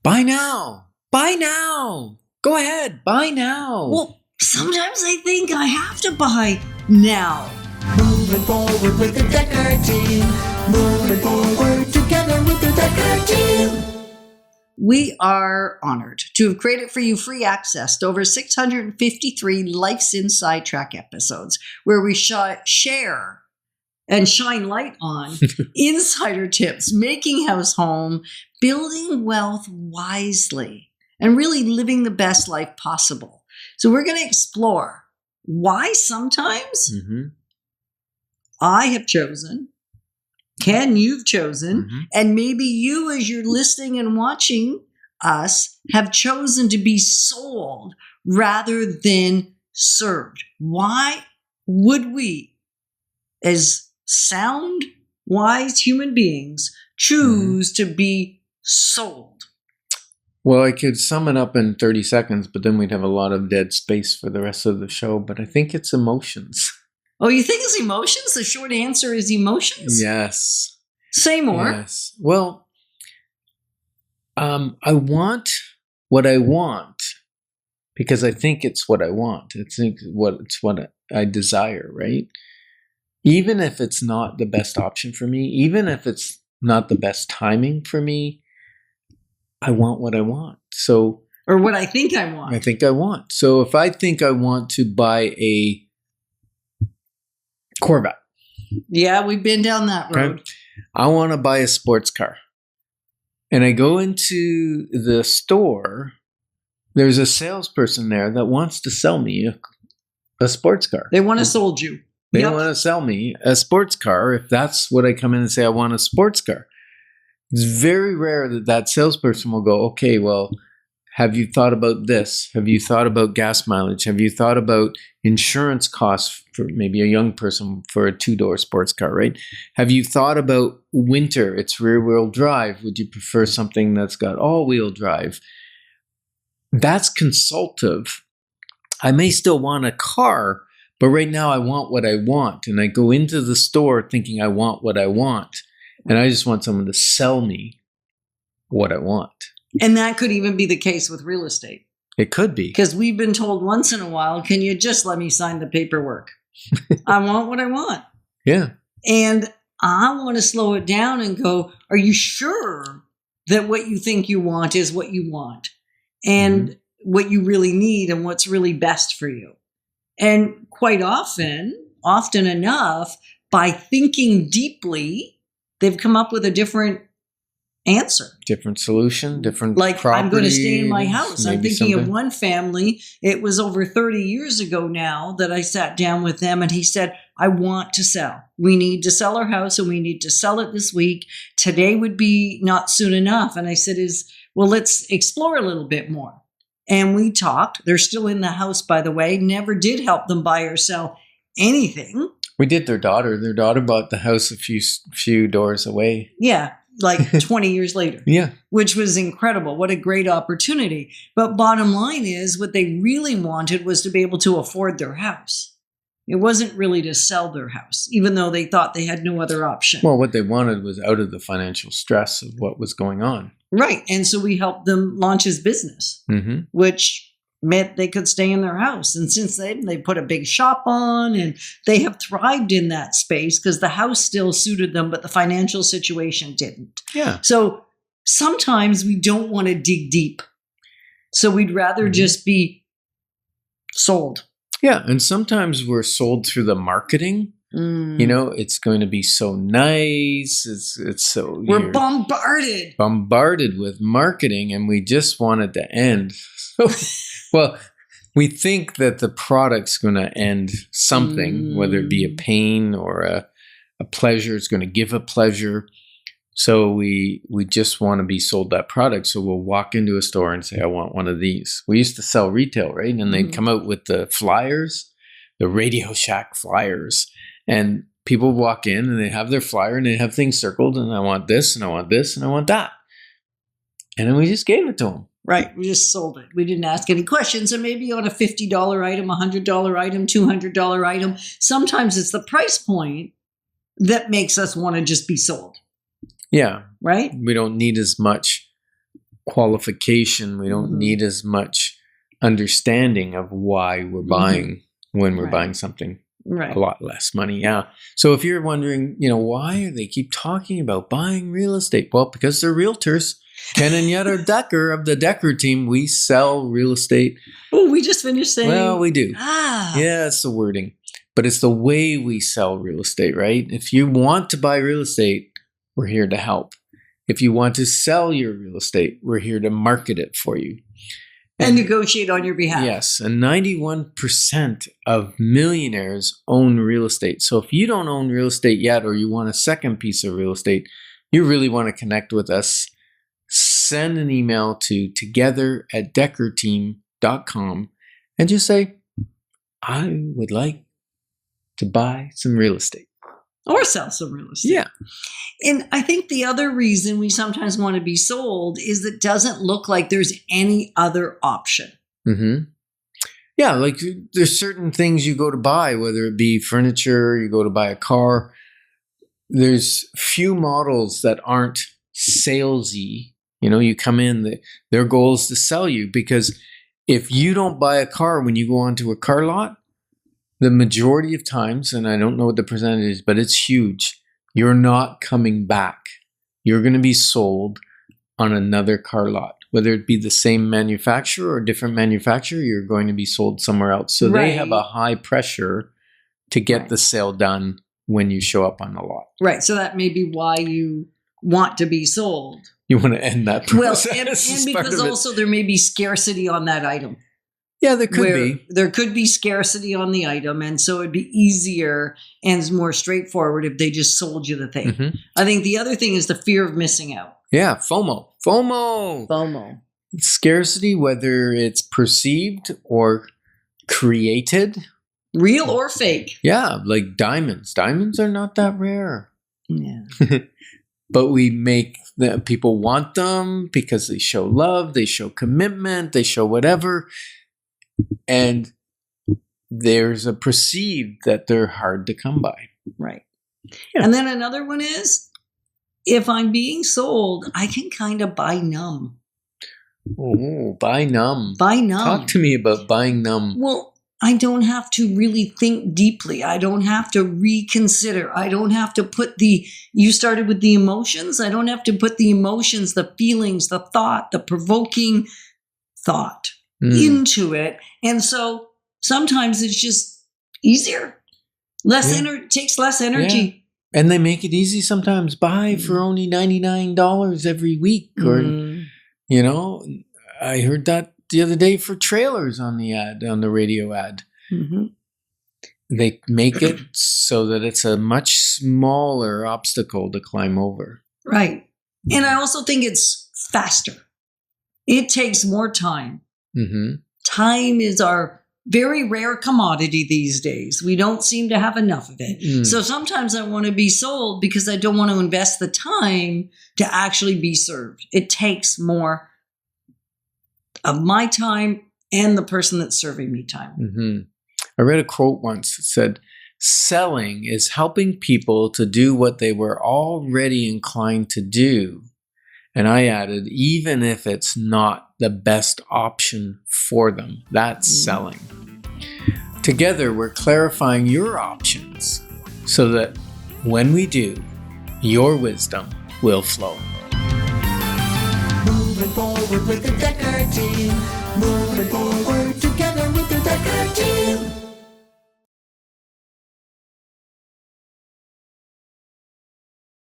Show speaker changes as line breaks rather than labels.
Buy now. Buy now. Go ahead. Buy now.
Well, sometimes I think I have to buy now.
Moving forward with the Dekker team. Moving forward together with the Dekker team.
We are honored to have created for you free access to over 653 Life's Inside Track episodes where we share and shine light on insider tips, making house home, building wealth wisely, and really living the best life possible. So we're going to explore why sometimes I have chosen, Ken, you've chosen, and maybe you, as you're listening and watching us, have chosen to be sold rather than served. Why would we, as sound, wise human beings, choose to be sold?
Well, I could sum it up in 30 seconds, but then we'd have a lot of dead space for the rest of the show. But I think it's emotions.
Oh, you think it's emotions? The short answer is emotions?
Yes.
Say more.
Yes. Well, I want what I want because I think it's what I want. It's what I desire, right? Even if it's not the best option for me, even if it's not the best timing for me, I want what I want. So,
or what I think I want.
I think I want. So if I think I want to buy a Corvette.
Yeah, we've been down that road.
Okay. I want to buy a sports car. And I go into the store. There's a salesperson there that wants to sell me a sports car.
They want to sold you.
They want to sell me a sports car if that's what I come in and say I want a sports car. It's very rare that salesperson will go, okay, well, have you thought about this? Have you thought about gas mileage? Have you thought about insurance costs for maybe a young person for a 2-door sports car, right? Have you thought about winter? It's rear-wheel drive. Would you prefer something that's got all-wheel drive? That's consultative. I may still want a car, but right now I want what I want. And I go into the store thinking I want what I want. And I just want someone to sell me what I want.
And that could even be the case with real estate.
It could be.
Because we've been told once in a while, can you just let me sign the paperwork? I want what I want.
Yeah.
And I want to slow it down and go, are you sure that what you think you want is what you want? And what you really need and what's really best for you? And quite often enough, by thinking deeply, they've come up with a different answer.
Different solution, different
like
property,
I'm going to stay in my house. I'm thinking
something.
of one family. It was over 30 years ago now that I sat down with them and he said, I want to sell. We need to sell our house and we need to sell it this week. Today would be not soon enough. And I said, well, let's explore a little bit more. And we talked. They're still in the house, by the way. Never did help them buy or sell anything.
We did their daughter. Their daughter bought the house a few doors away.
Yeah. Like 20 years later.
Yeah.
Which was incredible. What a great opportunity. But bottom line is what they really wanted was to be able to afford their house. It wasn't really to sell their house, even though they thought they had no other option.
Well, what they wanted was out of the financial stress of what was going on.
Right. And so we helped them launch his business, which meant they could stay in their house. And since then, they put a big shop on and they have thrived in that space because the house still suited them, but the financial situation didn't.
Yeah.
So sometimes we don't want to dig deep. So we'd rather just be sold.
Yeah. And sometimes we're sold through the marketing. You know, it's going to be so nice. It's so
we're bombarded
with marketing, and we just want it to end. Well, we think that the product's going to end something, whether it be a pain or a pleasure. It's going to give a pleasure. So we just want to be sold that product. So we'll walk into a store and say, I want one of these. We used to sell retail, right? And they'd come out with the flyers, the Radio Shack flyers. And people walk in and they have their flyer and they have things circled. And I want this and I want this and I want that. And then we just gave it to them.
Right. We just sold it. We didn't ask any questions. And maybe on a $50 item, $100 item, $200 item, sometimes it's the price point that makes us want to just be sold.
Yeah.
Right?
We don't need as much qualification. We don't need as much understanding of why we're buying when we're buying something.
Right.
A lot less money, yeah. So if you're wondering, why they keep talking about buying real estate? Well, because they're realtors. Ken and Yetta Dekker of the Dekker team, we sell real estate.
Oh, we just finished saying.
Well, we do.
Ah.
Yeah, it's the wording. But it's the way we sell real estate, right? If you want to buy real estate, we're here to help. If you want to sell your real estate, we're here to market it for you.
And negotiate on your behalf.
Yes, and 91% of millionaires own real estate. So if you don't own real estate yet, or you want a second piece of real estate, you really want to connect with us. Send an email to together@dekkerteam.com and just say, I would like to buy some real estate.
Or sell some real estate.
Yeah.
And I think the other reason we sometimes want to be sold is it doesn't look like there's any other option.
Mm-hmm. Yeah, like there's certain things you go to buy, whether it be furniture, you go to buy a car. There's few models that aren't salesy. You come in, their goal is to sell you, because if you don't buy a car when you go onto a car lot, the majority of times, and I don't know what the percentage is, but it's huge, you're not coming back. You're going to be sold on another car lot. Whether it be the same manufacturer or different manufacturer, you're going to be sold somewhere else. So they have a high pressure to get the sale done when you show up on the lot.
Right. So that may be why you want to be sold.
You want to end that process.
Well, and because also there may be scarcity on that item.
Yeah, there could be.
There could be scarcity on the item, and so it'd be easier and more straightforward if they just sold you the thing.
Mm-hmm.
I think the other thing is the fear of missing out.
Yeah, FOMO. Scarcity, whether it's perceived or created.
Real or fake.
Yeah, like diamonds. Diamonds are not that rare.
Yeah.
But we make people want them because they show love, they show commitment, they show whatever. And there's a perceived that they're hard to come by.
Right.
Yeah.
And then another one is, if I'm being sold, I can kind of buy numb.
Oh, buy numb.
Buy numb.
Talk to me about buying numb.
Well, I don't have to really think deeply. I don't have to reconsider. I don't have to put you started with the emotions. I don't have to put the emotions, the feelings, the thought, the provoking thought into it. And so sometimes it's just easier. Takes less energy.
Yeah. And they make it easy sometimes. Buy for only $99 every week. Or, I heard that the other day for trailers on the radio ad. Mm-hmm. They make it so that it's a much smaller obstacle to climb over.
Right. And I also think it's faster. It takes more time.
Mm-hmm.
Time is our very rare commodity these days. We don't seem to have enough of it. So sometimes I want to be sold because I don't want to invest the time to actually be served. It takes more of my time and the person that's serving me time.
Mm-hmm. I read a quote once that said, selling is helping people to do what they were already inclined to do. And I added, even if it's not the best option for them, that's selling. Together, we're clarifying your options so that when we do, your wisdom will flow.
Moving forward with the Dekker team. Moving forward.